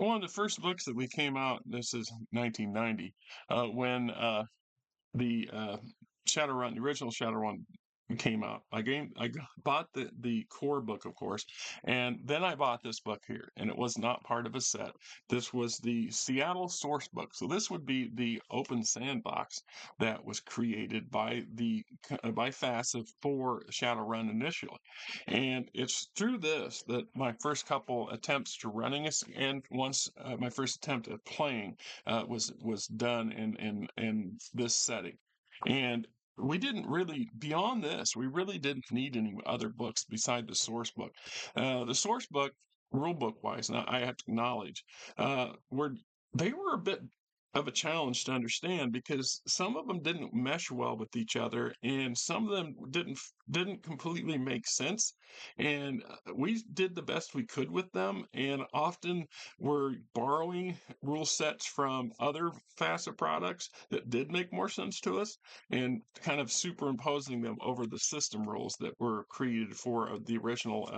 one of the first books that we came out, this is 1990, when the Shadowrun, the original Shadowrun came out. Bought the core book, of course, and then I bought this book here, and it was not part of a set. This was the Seattle Sourcebook. So this would be the open sandbox that was created by FASA for Shadowrun initially, and it's through this that my first couple attempts to running and once my first attempt at playing was done in this setting. And we didn't really, beyond this, we really didn't need any other books beside the source book. The source book, rule book wise, and I have to acknowledge, were they were a bit of a challenge to understand because some of them didn't mesh well with each other, and some of them didn't completely make sense. And we did the best we could with them, and often we're borrowing rule sets from other FASA products that did make more sense to us and kind of superimposing them over the system rules that were created for the original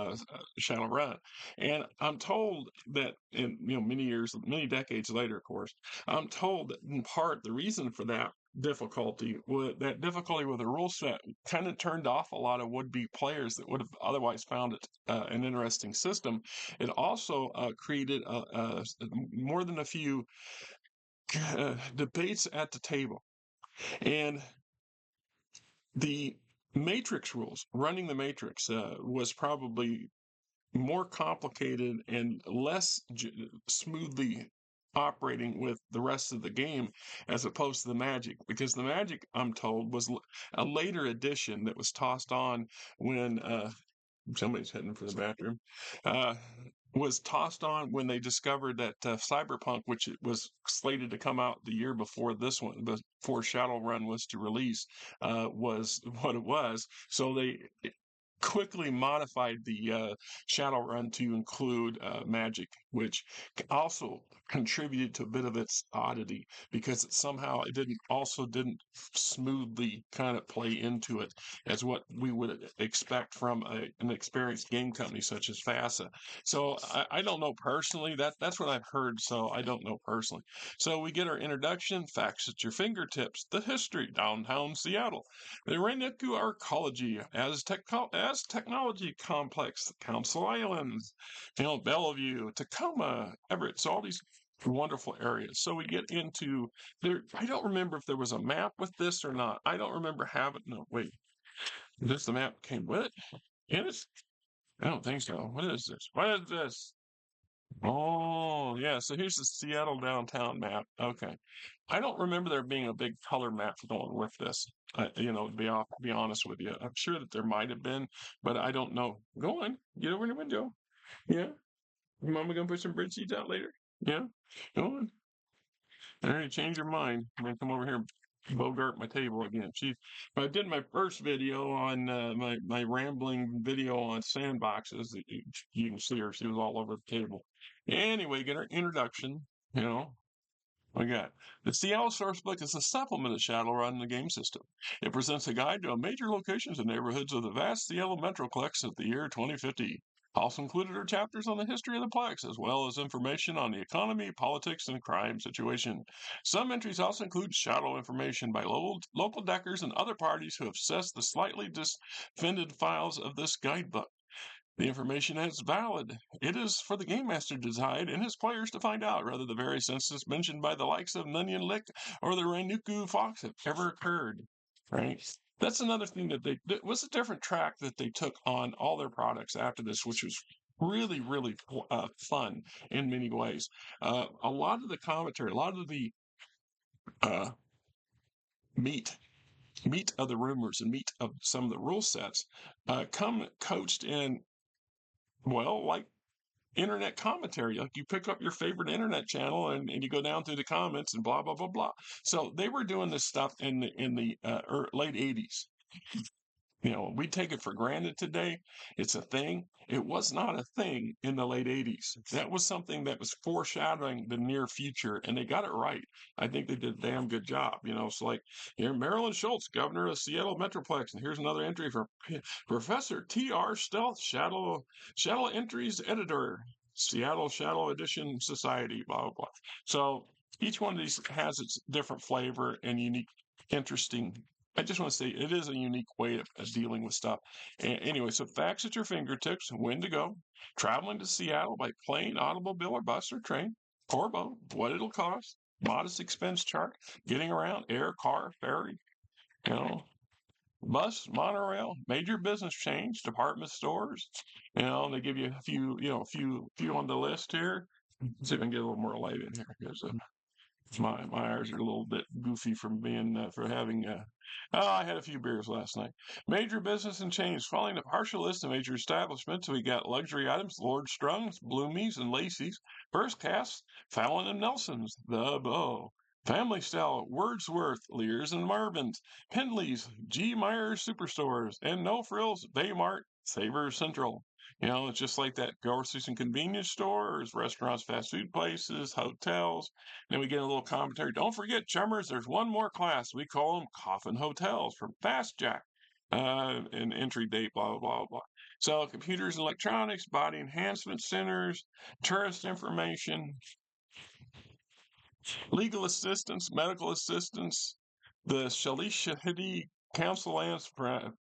Shadowrun. And I'm told that in many years, many decades later, of course, I'm told that in part the reason for that difficulty with the rule set kind of turned off a lot of would-be players that would have otherwise found it an interesting system. It also created more than a few debates at the table. And the matrix rules, running the matrix, was probably more complicated and less smoothly operating with the rest of the game as opposed to the magic, because the magic, I'm told, was a later addition that was tossed on when somebody's heading for the bathroom, uh, was tossed on when they discovered that Cyberpunk, which it was slated to come out the year before this one, before Shadowrun was to release, was what it was. So they quickly modified the Shadowrun to include magic, which also contributed to a bit of its oddity because it didn't smoothly kind of play into it as what we would expect from an experienced game company such as FASA. So I don't know personally. That's what I've heard. So I don't know personally. So we get our introduction, facts at your fingertips, the history, downtown Seattle, the Reniku arcology as technology complex, Council Islands, Bellevue, Tacoma, Everett. So all these wonderful areas. So we get into there. I don't remember if there was a map with this or not. I don't remember having. No, wait. This the map came with it? In it? I don't think so. What is this? What is this? Oh, yeah. So here's the Seattle downtown map. Okay. I don't remember there being a big color map going with this. To be honest with you, I'm sure that there might have been, but I don't know. Go on, get over the window. Yeah, your mama gonna put some bridge seats out later. Yeah, go on. I already changed your mind. I'm gonna come over here and bogart my table again. I did my first video on my rambling video on sandboxes. You can see her. She was all over the table. Anyway, get our introduction. You know, we got the Seattle Sourcebook is a supplement of Shadowrun in the game system. It presents a guide to major locations and neighborhoods of the vast Seattle Metroplex of the year 2050. Also included are chapters on the history of the Plex, as well as information on the economy, politics, and crime situation. Some entries also include shadow information by local deckers and other parties who have accessed the slightly defended files of this guidebook. The information is valid. It is for the game master to decide and his players to find out whether the various instances mentioned by the likes of Nunyan Lick or the Rainuku Fox have ever occurred. Right? That's another thing that was a different track that they took on all their products after this, which was really, really fun in many ways. A lot of the commentary, a lot of the uh, meat meat of the rumors and meat of some of the rule sets come coached in, well, like internet commentary. Like you pick up your favorite internet channel and you go down through the comments and blah blah blah blah. So they were doing this stuff in the late '80s. We take it for granted today. It's a thing. It was not a thing in the late '80s. That was something that was foreshadowing the near future, and they got it right. I think they did a damn good job. It's like here, Marilyn Schultz, governor of Seattle Metroplex, and here's another entry for Professor T.R. Stealth, Shadow Entries editor. Seattle Shadow Edition Society, blah, blah, blah. So each one of these has its different flavor and unique, interesting. I just want to say it is a unique way of dealing with stuff. Anyway, so facts at your fingertips, when to go, traveling to Seattle by plane, automobile, or bus or train, or boat, what it'll cost, modest expense chart, getting around, air, car, ferry, you know, bus, monorail, major business chains, department stores. They give you a few, few on the list here. Let's see if I can get a little more light in here because my eyes are a little bit goofy from being for having. Oh, I had a few beers last night. Major business and chains. Following a partial list of major establishments, we got luxury items: Lord Strung's, Bloomies, and Lacey's. First Cast, Fallon and Nelson's, The Bow. Family Style, Wordsworth, Lears and Marvin's, Pendley's, G. Myers Superstores, and No Frills, Baymart, Savers Central. It's just like that groceries and convenience stores, restaurants, fast food places, hotels. Then we get a little commentary. Don't forget, chummers, there's one more class. We call them coffin hotels from Fast Jack. And entry date, blah, blah, blah, blah. So computers and electronics, body enhancement centers, tourist information, legal assistance, medical assistance, the Shalishahidi Council lands,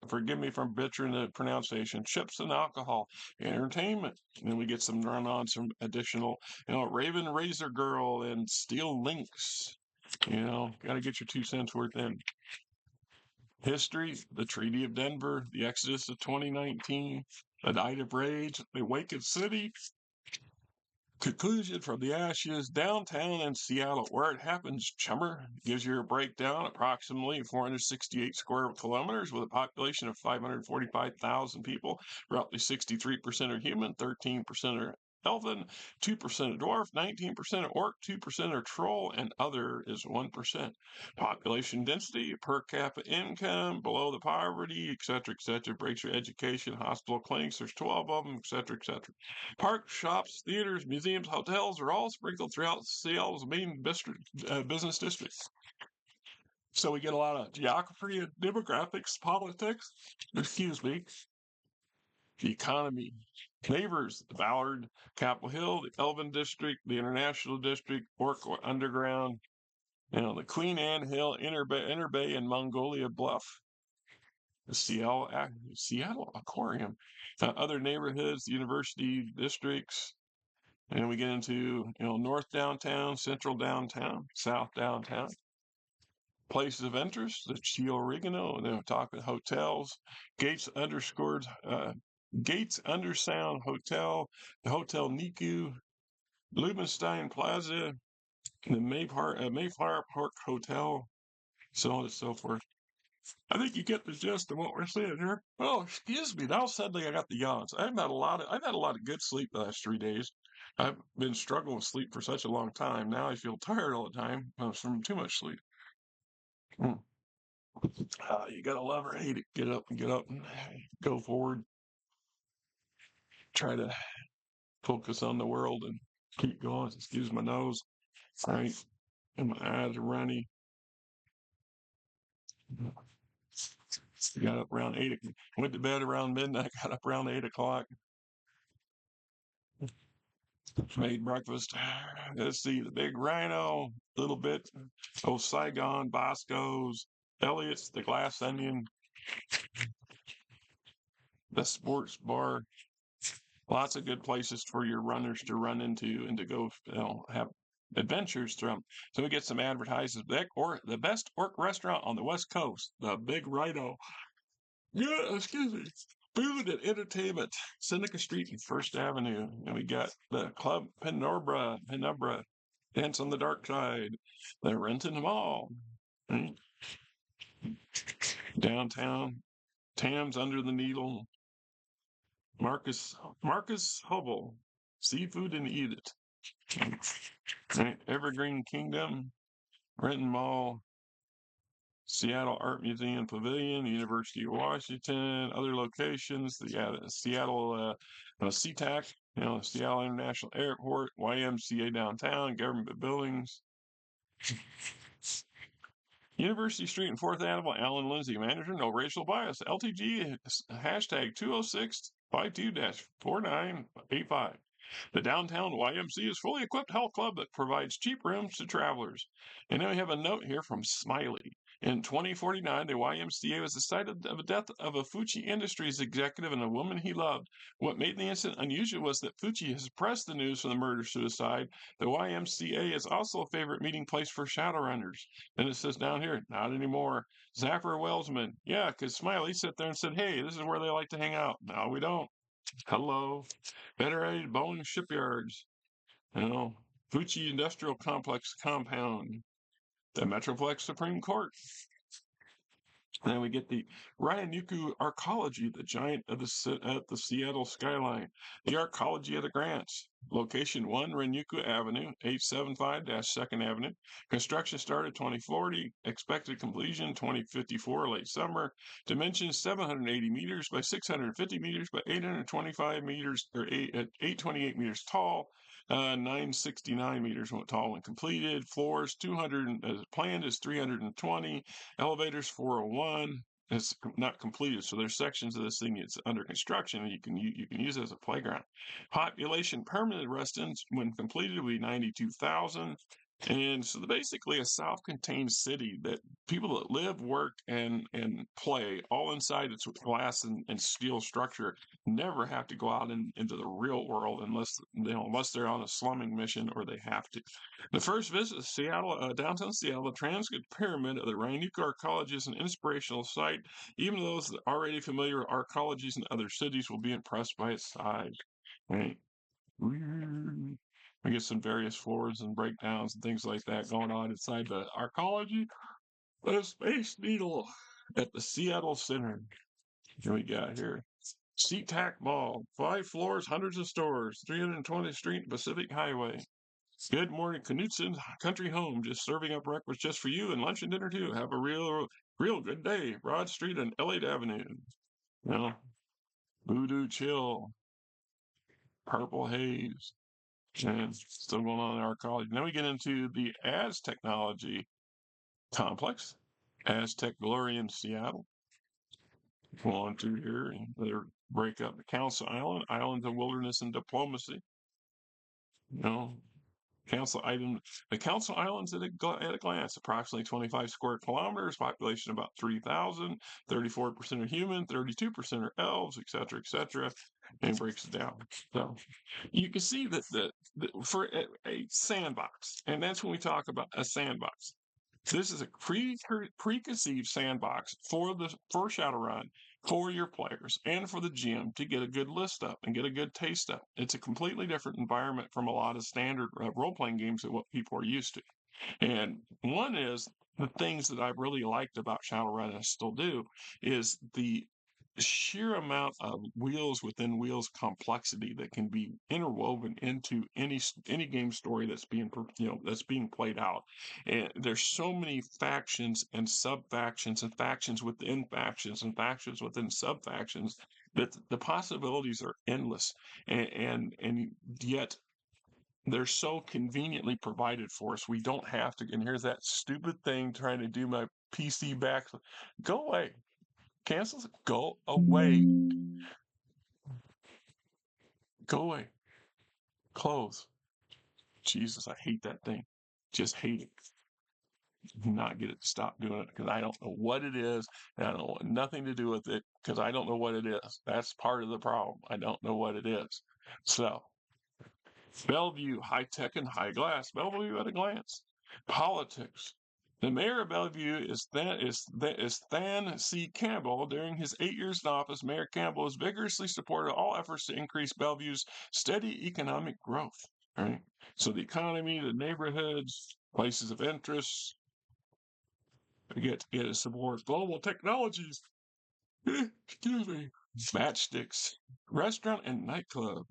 forgive me from butchering the pronunciation, chips and alcohol, entertainment. And then we get some run on some additional, Raven Razor Girl and Steel Links. Got to get your 2 cents worth in. History, the Treaty of Denver, the Exodus of 2019, the Night of Rage, the Awakened City, Conclusion from the Ashes, downtown in Seattle, where it happens, chummer, gives you a breakdown, approximately 468 square kilometers with a population of 545,000 people. Roughly 63% are human, 13% are Elven, 2% are dwarf, 19% are orc, 2% are troll, and other is 1%. Population density, per capita income, below the poverty, etc., breaks your education, hospital clinics, there's 12 of them, etc. Parks, shops, theaters, museums, hotels are all sprinkled throughout Seattle's main business districts. So we get a lot of geography and demographics, politics, the economy. Neighbors, the Ballard, Capitol Hill, the Elven District, the International District, Orc Underground, the Queen Anne Hill, Inner Bay, and Mongolia Bluff. The Seattle Aquarium. Other neighborhoods, university districts, and we get into, North Downtown, Central Downtown, South Downtown. Places of interest, the Chio Oregano, and then talking hotels, Gates Undersound Hotel, the Hotel Niku, Lubenstein Plaza, the Mayflower Park Hotel, so on and so forth. I think you get the gist of what we're saying here. Oh, excuse me. Now suddenly I got the yawns. I've had a lot of good sleep the last 3 days. I've been struggling with sleep for such a long time. Now I feel tired all the time from too much sleep. You gotta love or hate it. Get up and go forward. Try to focus on the world and keep going. Excuse my nose. Right. And my eyes are runny. Got up around 8 o'clock. Went to bed around midnight. Got up around 8 o'clock. Made breakfast. Let's see, the Big Rhino, a little bit. Saigon, Bosco's, Elliot's, the Glass Onion, the Sports Bar. Lots of good places for your runners to run into and to go, have adventures from. So we get some advertisements. The best orc restaurant on the West Coast, the Big Rhino. Yeah, excuse me. Food and entertainment, Seneca Street and First Avenue. And we got the Club Penumbra, Dance on the Dark Side, the Renton Mall, right? Downtown, Tam's Under the Needle, Marcus Hubble, Seafood and Eat It, right? Evergreen Kingdom, Renton Mall, Seattle Art Museum Pavilion, University of Washington, other locations, the Seattle SeaTac, Seattle International Airport, YMCA downtown, government buildings. University Street and 4th Avenue, Alan Lindsay, manager, no racial bias. LTG, hashtag 206-52-4985. The downtown YMCA is fully equipped health club that provides cheap rooms to travelers. And then we have a note here from Smiley. In 2049, the YMCA was the site of the death of a Fuji Industries executive and a woman he loved. What made the incident unusual was that Fuji has suppressed the news from the murder-suicide. The YMCA is also a favorite meeting place for Shadowrunners. Then it says down here, not anymore. Zapper Wellsman. Yeah, because Smiley sat there and said, hey, this is where they like to hang out. No, we don't. Hello. Federated Boeing Shipyards. You know, Fuji Industrial Complex Compound. The Metroplex Supreme Court. And then we get the Ryanyuku Arcology, the giant of at the Seattle skyline. The Arcology of the Grants. Location 1, Ryanyuku Avenue, 875-2nd Avenue. Construction started 2040. Expected completion 2054, late summer. Dimensions 780 meters by 650 meters by 825 meters, or 828 meters tall. 969 meters tall when completed. Floors 200, as planned, is 320. Elevators 401. It's not completed, so there's sections of this thing that's under construction, and you can use it as a playground. Population permanent residents when completed will be 92,000. And so basically a self-contained city that people that live, work, and play all inside its glass and steel structure never have to go out into the real world unless they're on a slumming mission or they have to. The first visit to Seattle, downtown Seattle, the Transcript Pyramid of the Ryanyuku Arcology is an inspirational site. Even those that are already familiar with arcologies in other cities will be impressed by its size. Right? We get some various floors and breakdowns and things like that going on inside the arcology. The Space Needle at the Seattle Center. Here we got here. SeaTac Mall, 5 floors, hundreds of stores, 320th Street, Pacific Highway. Good morning, Knutson Country Home, just serving up breakfast just for you and lunch and dinner too. Have a real good day. Broad Street and Elliott Avenue. You know, Voodoo Chill, Purple Haze, and still going on in our college. Then we get into the Az Technology Complex, Aztec Glory in Seattle. Go on through here and they break up the Council Island, Islands of Wilderness and Diplomacy. You know, the Council Islands at a glance, approximately 25 square kilometers, population about 3,000, 34% are human, 32% are elves, etc., and breaks it down. So you can see that for a sandbox, and that's when we talk about a sandbox. This is a preconceived sandbox for Shadowrun, for your players, and for the GM to get a good list up and get a good taste up. It's a completely different environment from a lot of standard role-playing games that what people are used to. And one is the things that I really liked about Shadowrun, and I still do, is the sheer amount of wheels within wheels complexity that can be interwoven into any game story that's being played out. And there's so many factions and sub-factions and factions within factions and factions within sub-factions that the possibilities are endless, and yet they're so conveniently provided for us. We don't have to. And here's that stupid thing trying to do my PC back. Go away. Cancels. Go away. Go away. Close. Jesus, I hate that thing. Just hate it. Not get it to stop doing it because I don't know what it is. And I don't want nothing to do with it because I don't know what it is. That's part of the problem. I don't know what it is. So, Bellevue, high tech and high glass. Bellevue at a glance. Politics. The mayor of Bellevue is Than C. Campbell. During his 8 years in office, Mayor Campbell has vigorously supported all efforts to increase Bellevue's steady economic growth. Right? So the economy, the neighborhoods, places of interest, get to support global technologies. Excuse me. Matchsticks, restaurant and nightclub.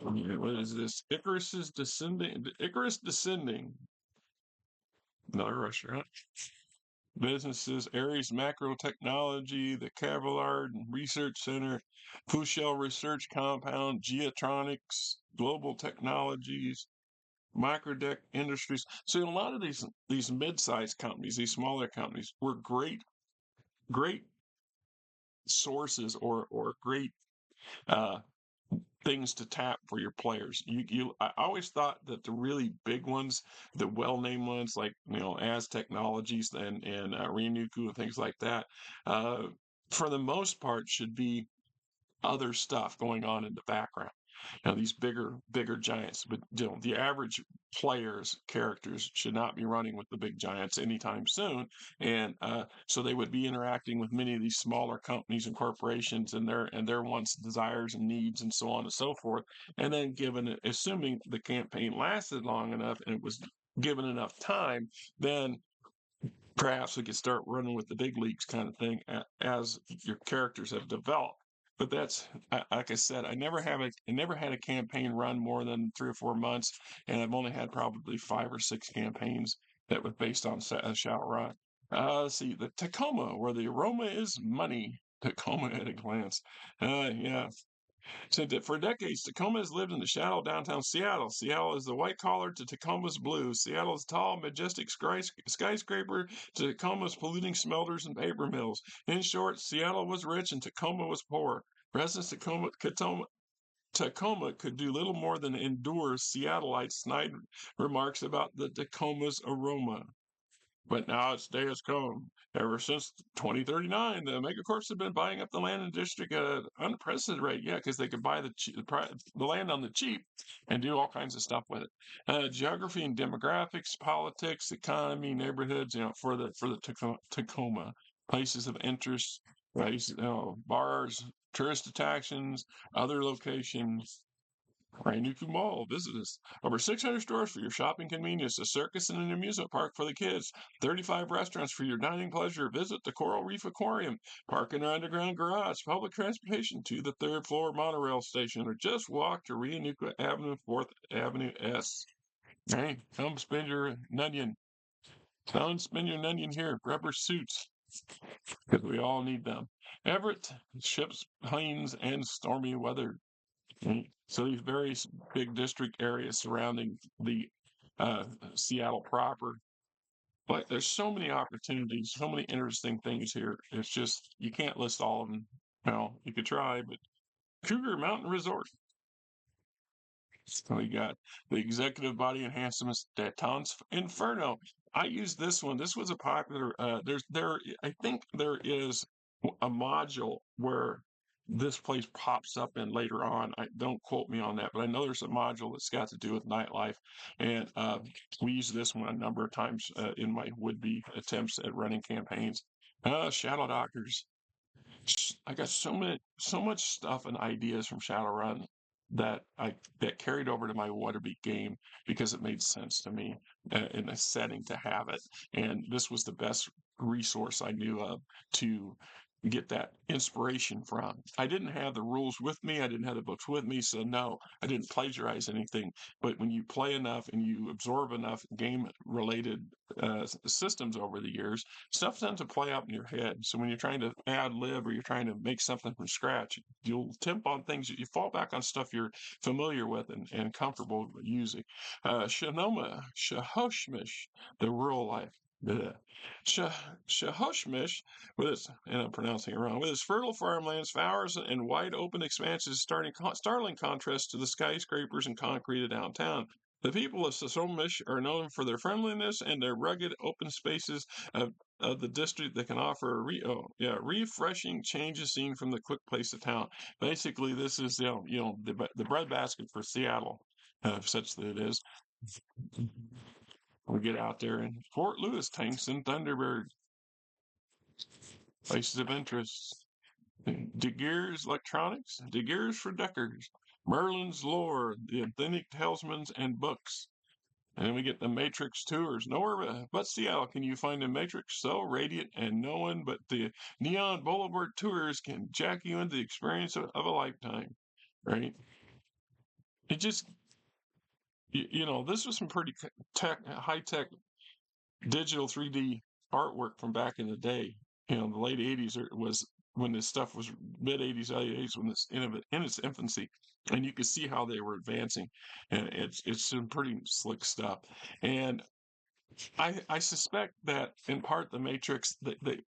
What is this? Icarus Descending. Another restaurant. Businesses, Aries Macro Technology, the Cavallard Research Center, Pushell Research Compound, Geotronics, Global Technologies, Microdeck Industries. So a lot of these mid-sized companies, these smaller companies, were great sources or great things to tap for your players. I always thought that the really big ones, the well-named ones like As Technologies and Ryunuku and things like that, uh, for the most part, should be other stuff going on in the background. These bigger giants, but the average players characters should not be running with the big giants anytime soon, and so they would be interacting with many of these smaller companies and corporations and their wants, desires, and needs, and so on and so forth. And then, assuming the campaign lasted long enough and it was given enough time, then perhaps we could start running with the big leagues kind of thing as your characters have developed. But like I said, I never had a campaign run more than 3 or 4 months, and I've only had probably 5 or 6 campaigns that was based on Shadowrun. Let's see, the Tacoma, where the aroma is money. Tacoma at a glance. Yeah, said that for decades, Tacoma has lived in the shadow of downtown Seattle. Seattle is the white collar to Tacoma's blue. Seattle's tall, majestic skyscraper to Tacoma's polluting smelters and paper mills. In short, Seattle was rich and Tacoma was poor. Residents of Tacoma could do little more than endure Seattleites' snide remarks about the Tacoma's aroma. But now its day has come. Ever since 2039, the megacorps have been buying up the land in the district at an unprecedented rate. Yeah, because they could buy the land on the cheap and do all kinds of stuff with it. Geography and demographics, politics, economy, neighborhoods. For the Tacoma, places of interest, right? Bars, tourist attractions, other locations. Ryunuku Mall, visit us. Over 600 stores for your shopping convenience, a circus and an amusement park for the kids, 35 restaurants for your dining pleasure. Visit the Coral Reef Aquarium, park in our underground garage, public transportation to the third floor monorail station, or just walk to Ryunuku Avenue, 4th Avenue S. Hey, come spend your onion. Come spend your onion here. Rubber suits, because we all need them. Everett, ships, planes, and stormy weather. Right? So these various big district areas surrounding the uh, Seattle proper, but there's so many opportunities, so many interesting things here. It's just you can't list all of them. Well, you could try, but Cougar Mountain Resort. So we got the executive body enhancements, Daton's Inferno. I used this one. This was a popular. I think there is a module where this place pops up in later on. I don't quote me on that, but I know there's a module that's got to do with nightlife, and we use this one a number of times in my would-be attempts at running campaigns. Shadow Doctors. I got so much stuff and ideas from Shadowrun that carried over to my Waterbeat game because it made sense to me in the setting to have it, and this was the best resource I knew of to get that inspiration from. I didn't have the rules with me, I didn't have the books with me, so no, I didn't plagiarize anything. But when you play enough and you absorb enough game-related systems over the years, stuff tends to play out in your head. So when you're trying to ad lib or you're trying to make something from scratch, you'll temp on things, you fall back on stuff you're familiar with and comfortable using. Shahoshmish, the rural life. Bleh. Shahoshmish, and I'm pronouncing it wrong, with its fertile farmlands, flowers, and wide open expanses, startling contrast to the skyscrapers and concrete of downtown. The people of Sasomish are known for their friendliness and their rugged open spaces of the district that can offer refreshing change of scene from the quick pace of town. Basically, this is the breadbasket for Seattle, such that it is. We get out there in Fort Lewis, tanks and Thunderbird, places of interest. De Geer's Electronics, De Geer's for Deckers, Merlin's Lore, the Authentic Talismans and Books. And then we get the Matrix tours. Nowhere but Seattle can you find a Matrix so radiant, and no one but the Neon Boulevard tours can jack you into the experience of a lifetime, right? It just, this was some pretty high tech digital 3D artwork from back in the day. The late 80s was when this stuff was mid 80s, early 80s when this in its infancy, and you could see how they were advancing, and it's some pretty slick stuff. And I suspect that in part the Matrix, the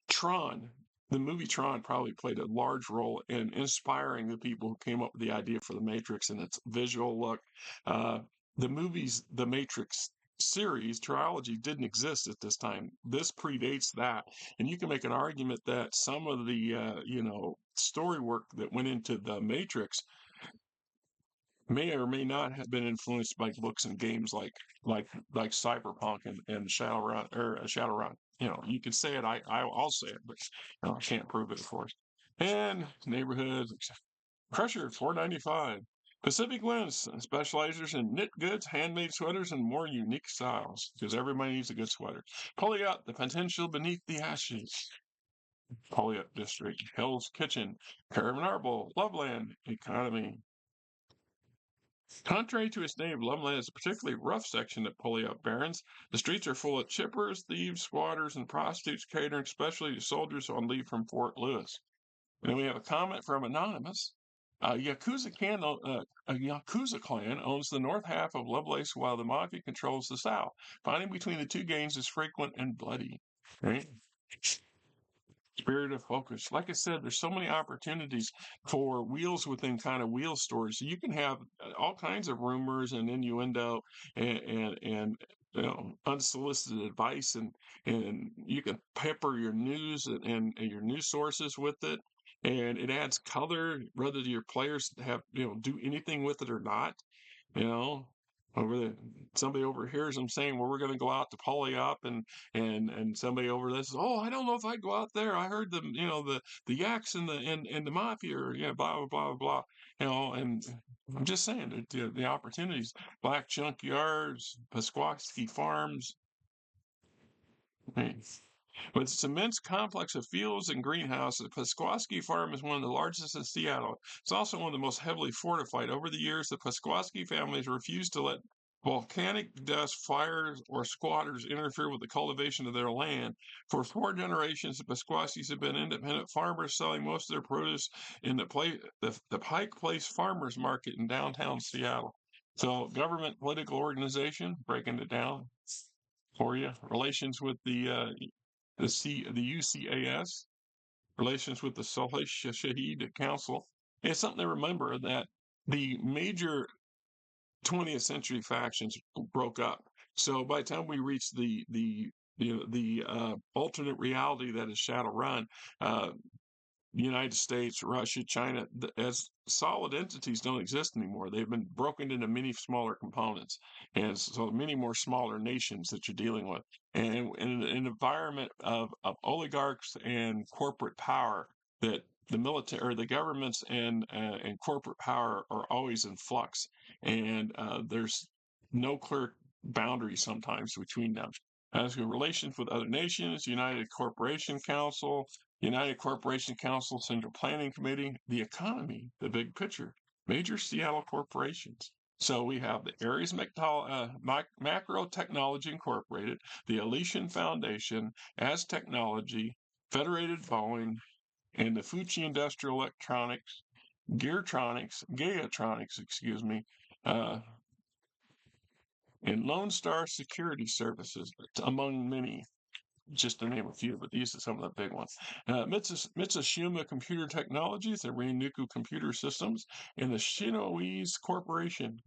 Tron the movie Tron probably played a large role in inspiring the people who came up with the idea for the Matrix and its visual look. Uh, the Matrix series trilogy didn't exist at this time. This predates that, and you can make an argument that some of the story work that went into the Matrix may or may not have been influenced by books and games like Cyberpunk and Shadowrun or Shadowrun. You can say it. I'll say it, but I can't prove it, of course. And neighborhoods, Crusher 495. Pacific Winds specializes in knit goods, handmade sweaters, and more unique styles because everybody needs a good sweater. Pulling out the potential beneath the ashes. Polliot District, Hell's Kitchen, Caravan Arbor, Loveland Economy. Contrary to its name, Loveland is a particularly rough section at Pulliot Barrens. The streets are full of chippers, thieves, squatters, and prostitutes catering especially to soldiers on leave from Fort Lewis. And then we have a comment from Anonymous. A Yakuza clan owns the north half of Lovelace while the Mafia controls the south. Fighting between the two gangs is frequent and bloody. Right? Spirit of focus. Like I said, there's so many opportunities for wheels within kind of wheel stories. So you can have all kinds of rumors and innuendo and unsolicited advice, and you can pepper your news and your news sources with it, and it adds color whether your players have do anything with it or not. You know, over the somebody overhears them saying, "Well, we're going to go out to Polly up," and somebody over there says, "Oh, I don't know if I'd go out there. I heard the yaks and the mafia, or blah blah blah blah." And I'm just saying that the opportunities, Black Junk Yards, Pasquaski Farms. Right. With its immense complex of fields and greenhouses, Pasquaski Farm is one of the largest in Seattle. It's also one of the most heavily fortified. Over the years, the Pasquaski families refused to let volcanic dust, fires, or squatters interfere with the cultivation of their land. For 4 generations, the Pasquaskis have been independent farmers selling most of their produce in the Pike Place Farmers Market in downtown Seattle. So, government political organization, breaking it down for you. Relations with the UCAS, relations with the Saleh Shaheed Council. It's something to remember that the major 20th century factions broke up. So by the time we reach the alternate reality that is Shadowrun, the United States, Russia, China, as solid entities don't exist anymore. They've been broken into many smaller components, and so many more smaller nations that you're dealing with. And in an environment of oligarchs and corporate power, that the military or the governments and corporate power are always in flux, and there's no clear boundary sometimes between them. As to relations with other nations, United Corporation Council, Central Planning Committee, the economy, the big picture, major Seattle corporations. So we have the Ares Macro Technology Incorporated, the Elysian Foundation, As Technology, Federated Boeing, and the Fuji Industrial Electronics, Gaeatronics, excuse me, and Lone Star Security Services, among many, just to name a few, but these are some of the big ones. Mitsushima Computer Technologies, the Ryunuku Computer Systems, and the Shinoise Corporation.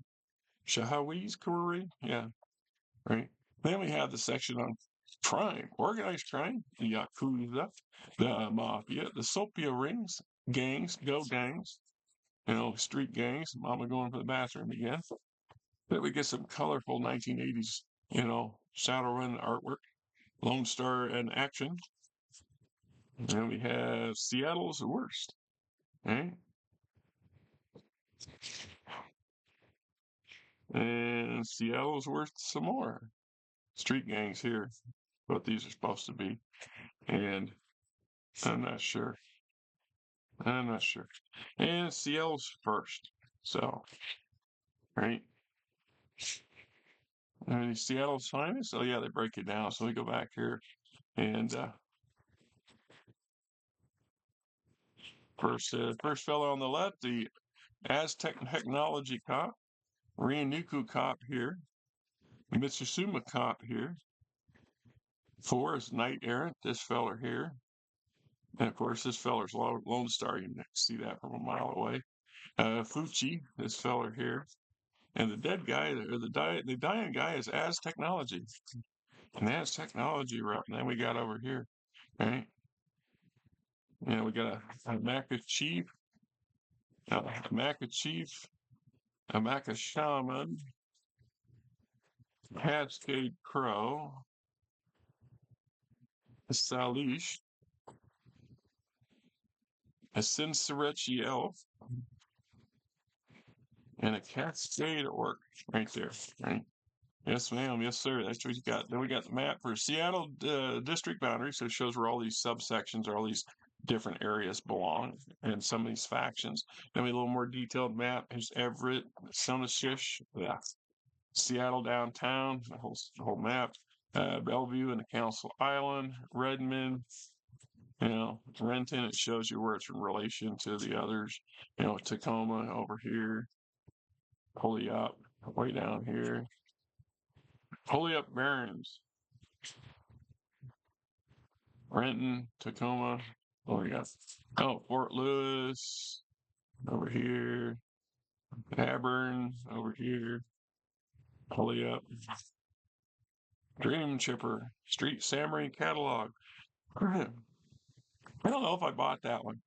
Shahawese Corporation? Yeah, right. Then we have the section on crime, organized crime, the Yakuza, the Mafia, the Sopia rings, gangs, street gangs, mama going for the bathroom again. Then we get some colorful 1980s, Shadowrun artwork. Lone Star and action. And we have Seattle's worst. Okay. And Seattle's worst some more. Street gangs here. What these are supposed to be. And I'm not sure. And Seattle's first. So, right. And Seattle's finest. Oh yeah, they break it down. So we go back here and first fellow on the left, the Aztec Technology Cop, Ryunuku Cop here, Mitsushima Cop here. 4 is Knight Errant, this feller here. And of course, this feller's Lone Star. You can see that from a mile away. Fuchi, this feller here. And the dead guy, or the dying guy is as technology. And that's technology route. And then we got over here, right? We got a Maca Chief, a Maca Chief, a Maca Shaman, Cascade Crow, a Salish, a Sinsarechi Elf, and a Cascade Orc right there, right? Yes, ma'am. Yes, sir. That's what you got. Then we got the map for Seattle district boundary. So it shows where all these subsections or all these different areas belong and some of these factions. Then we have a little more detailed map. Here's Everett, Sonashish, yeah. Seattle downtown, the whole map. Bellevue and the Council Island, Redmond, Renton. It shows you where it's in relation to the others. Tacoma over here, Holyoke way down here. Holyoke Barrens, Renton, Tacoma. Oh, we got Fort Lewis over here, Auburn over here, Holyoke, Dream Chipper, Street Samurai Catalog. I don't know if I bought that one.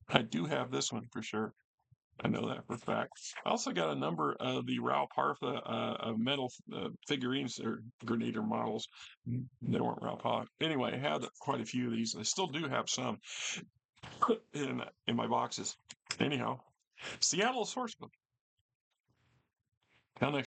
I do have this one for sure. I know that for a fact. I also got a number of the Rao Partha metal figurines or Grenadier models. They weren't Rao Partha. Anyway, I had quite a few of these. I still do have some in my boxes. Anyhow, Seattle Sourcebook. Kind of